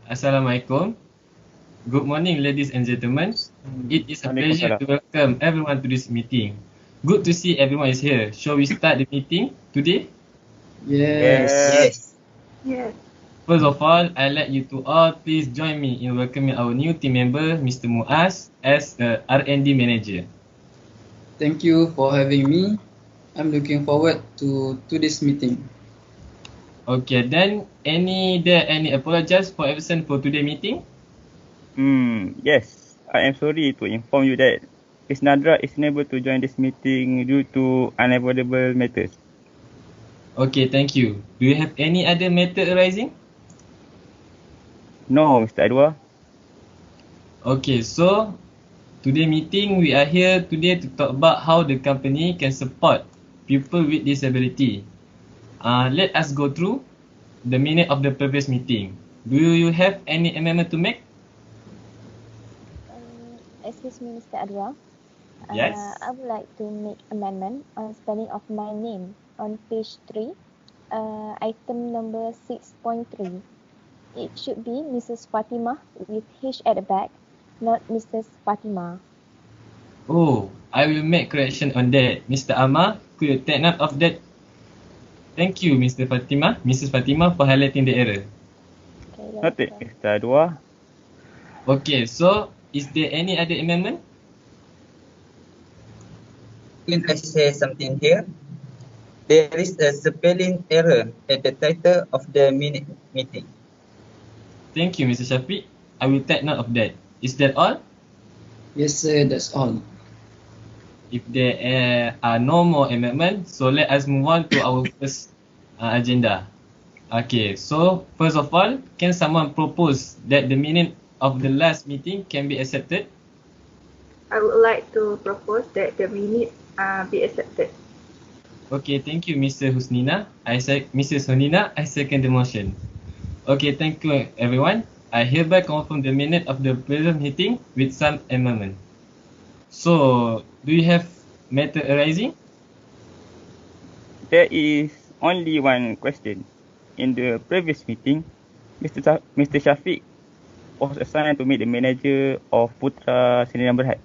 Assalamualaikum. Good morning, ladies and gentlemen. It is a pleasure Waalaikumsalam. to welcome everyone to this meeting. Good to see everyone is here. Shall we start the meeting today? Yes. Yes. Yes. First of all, I'd like you to all please join me in welcoming our new team member, Mr. Muaz, as a R&D manager. Thank you for having me. I'm looking forward to this meeting. Okay, then any apologize for absent for today meeting? Yes. I am sorry to inform you that Ms. Nadra is unable to join this meeting due to unavoidable matters. Okay, thank you. Do you have any other matter arising? No, Mr. Adwa. Okay, so today meeting we are here today to talk about how the company can support people with disability. Let us go through the minute of the previous meeting. Do you have any amendment to make? Excuse me, Mr. Adwa. Yes. I would like to make amendment on spelling of my name on page 3, item number 6.3. It should be Mrs. Fatima with H at the back, not Mrs. Fatima. Oh, I will make correction on that. Mr. Amar, could you take note of that? Thank you, Mrs. Fatima, for highlighting the error. Okay, Noted, Mr. Adwa. Okay, so is there any other amendment? Can I say something here? There is a spelling error at the title of the meeting. Thank you, Mr. Shafiq. I will take note of that. Is that all? Yes, sir, that's all. If there are no more amendments, so let us move on to our first agenda. Okay, so first of all, can someone propose that the minute of the last meeting can be accepted? I would like to propose that the minute be accepted. Okay, thank you, Mrs. Husnina. I second the motion. Okay, thank you, everyone. I hereby confirm the minute of the present meeting with some amendment. So, do you have matter arising? There is only one question. In the previous meeting, Mr. Shafiq was assigned to meet the manager of Putra Sdn Berhad.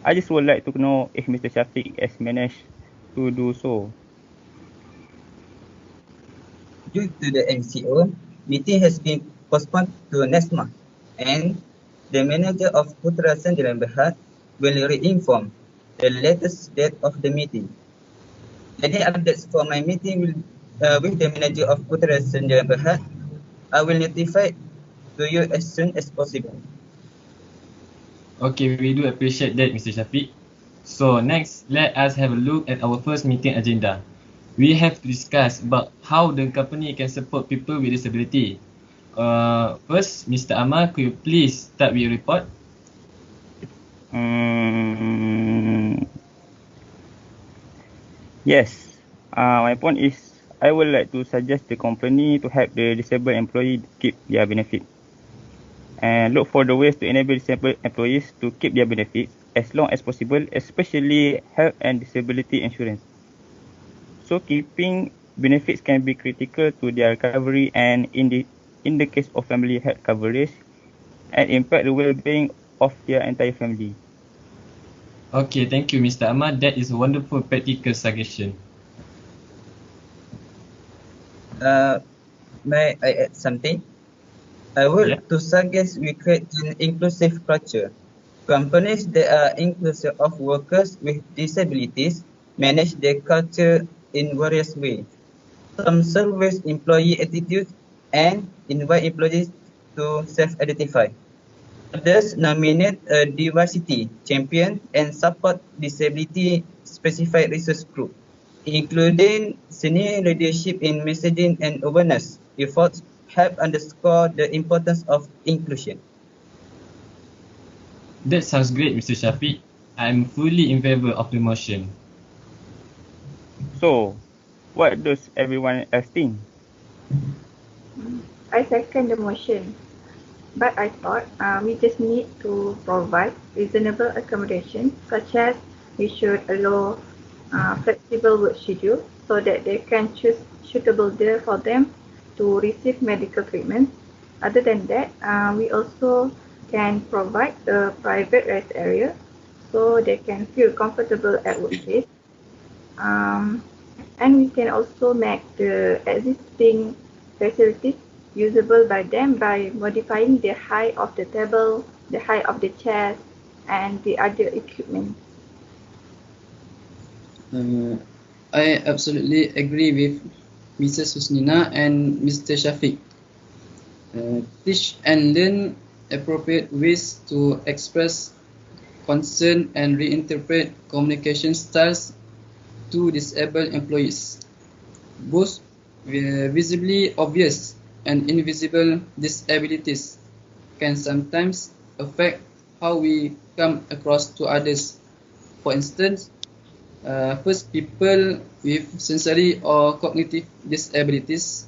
I just would like to know if Mr. Shafiq has managed to do so. Due to the MCO, meeting has been postponed to next month, and the manager of Putra Sdn Berhad will re-inform the latest date of the meeting. Any updates for my meeting with the manager of Putra Sdn Berhad, I will notify to you as soon as possible. Okay, we do appreciate that, Mr. Shafiq. So next, let us have a look at our first meeting agenda. We have to discuss about how the company can support people with disability. First, Mr. Amar, could you please start with your report? Yes. My point is, I would like to suggest the company to help the disabled employee keep their benefit and look for the ways to enable disabled employees to keep their benefits as long as possible, especially health and disability insurance. So keeping benefits can be critical to their recovery and in the case of family health coverage and impact the well-being of their entire family. Okay, thank you, Mr. Amar. That is a wonderful practical suggestion. May I add something? I would to suggest we create an inclusive culture. Companies that are inclusive of workers with disabilities manage their culture in various ways. Some surveys employee attitudes and invite employees to self-identify. Others nominate a diversity champion and support disability-specific resource group, including senior leadership in messaging and awareness efforts help underscore the importance of inclusion. That sounds great, Mr. Shafiq. I'm fully in favor of the motion. So, what does everyone else think? I second the motion. But I thought we just need to provide reasonable accommodation, such as we should allow flexible work schedule so that they can choose suitable day for them to receive medical treatment. Other than that, we also can provide a private rest area so they can feel comfortable at workplace. Um, and we can also make the existing facilities usable by them by modifying the height of the table, the height of the chairs, and the other equipment. I absolutely agree with Mrs. Husnina and Mr. Shafiq. Teach and learn appropriate ways to express concern and reinterpret communication styles to disabled employees. Both visibly obvious and invisible disabilities can sometimes affect how we come across to others. For instance, first, people with sensory or cognitive disabilities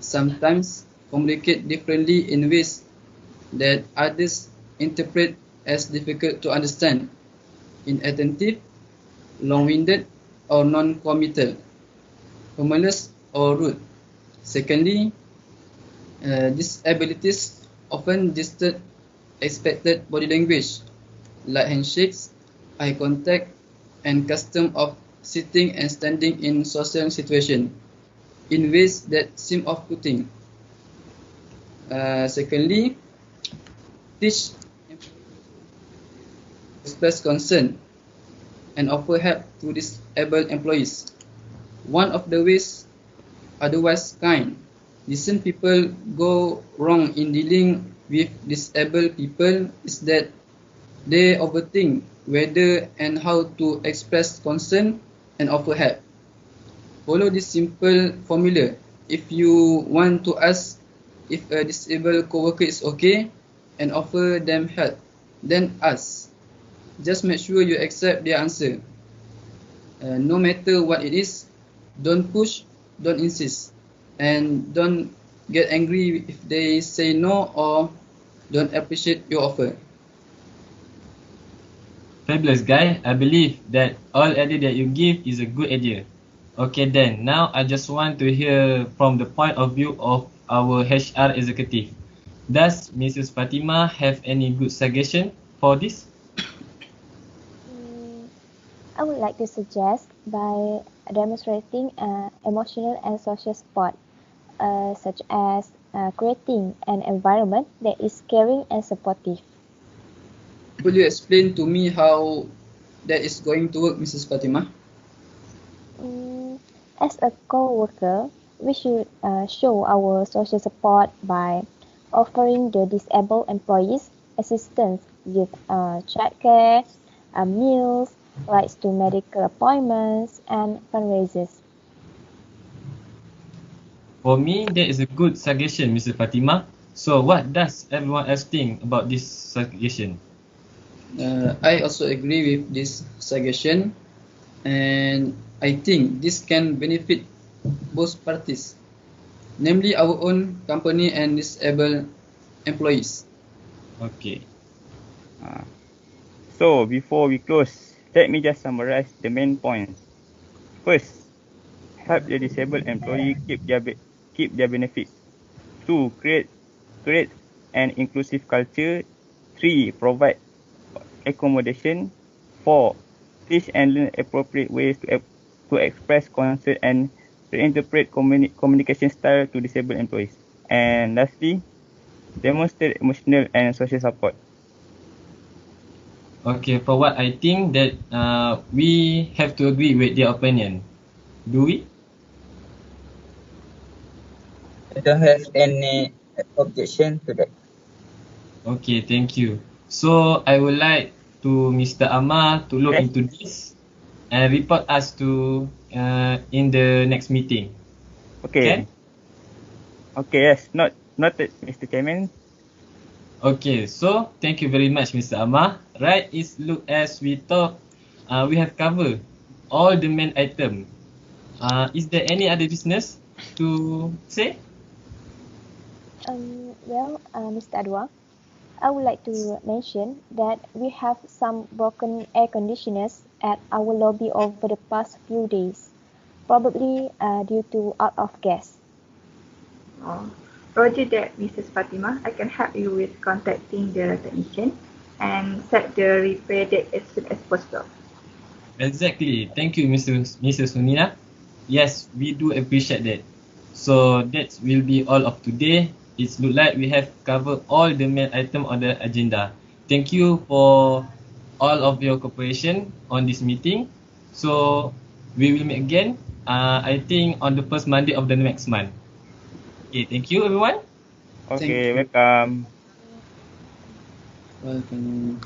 sometimes communicate differently in ways that others interpret as difficult to understand, inattentive, long-winded, or non-committal, humorless, or rude. Secondly, disabilities often distort expected body language, like handshakes, eye contact, and custom of sitting and standing in social situations in ways that seem off-putting. Secondly, teach express concern and offer help to disabled employees. One of the ways, otherwise kind, decent people go wrong in dealing with disabled people is that they overthink whether and how to express concern and offer help. Follow this simple formula. If you want to ask if a disabled coworker is okay and offer them help, then ask. Just make sure you accept their answer. No matter what it is, don't push, don't insist, and don't get angry if they say no or don't appreciate your offer. Fabulous, guy. I believe that all idea that you give is a good idea. Okay then, now I just want to hear from the point of view of our HR executive. Does Mrs. Fatima have any good suggestion for this? I would like to suggest by demonstrating emotional and social support, such as creating an environment that is caring and supportive. Could you explain to me how that is going to work, Mrs. Fatima? As a co-worker, we should show our social support by offering the disabled employees assistance with childcare, meals, rights to medical appointments, and fundraisers. For me, that is a good suggestion, Mrs. Fatima. So what does everyone else think about this suggestion? I also agree with this suggestion, and I think this can benefit both parties, namely our own company and disabled employees. Okay. So before we close, let me just summarize the main points. First, help the disabled employee keep their benefits. 2, create an inclusive culture. 3, provide accommodation. 4, teach and learn appropriate ways to express concern and reinterpret communication style to disabled employees. And lastly, demonstrate emotional and social support. Okay, for what I think that we have to agree with their opinion. Do we? I don't have any objection to that. Okay, thank you. So I would like to Mr. Amar to look Yes. into this and report us to in the next meeting. Okay. Can? Okay, yes. Noted, Mr. Chairman. Okay, so thank you very much, Mr. Amar. Right, is look as we talk, we have covered all the main item. Is there any other business to say? Mr. Adwa, I would like to mention that we have some broken air conditioners at our lobby over the past few days, probably due to out of gas. Oh, Roger that, Mrs. Fatima. I can help you with contacting the technician and set the repair date as soon as possible. Exactly. Thank you, Mrs. Sunina. Yes, we do appreciate that. So that will be all of today. It looks like we have covered all the main item on the agenda. Thank you for all of your cooperation on this meeting. So we will meet again. I think on the first Monday of the next month. Okay, thank you everyone. Okay, Thank you. welcome. Welcome.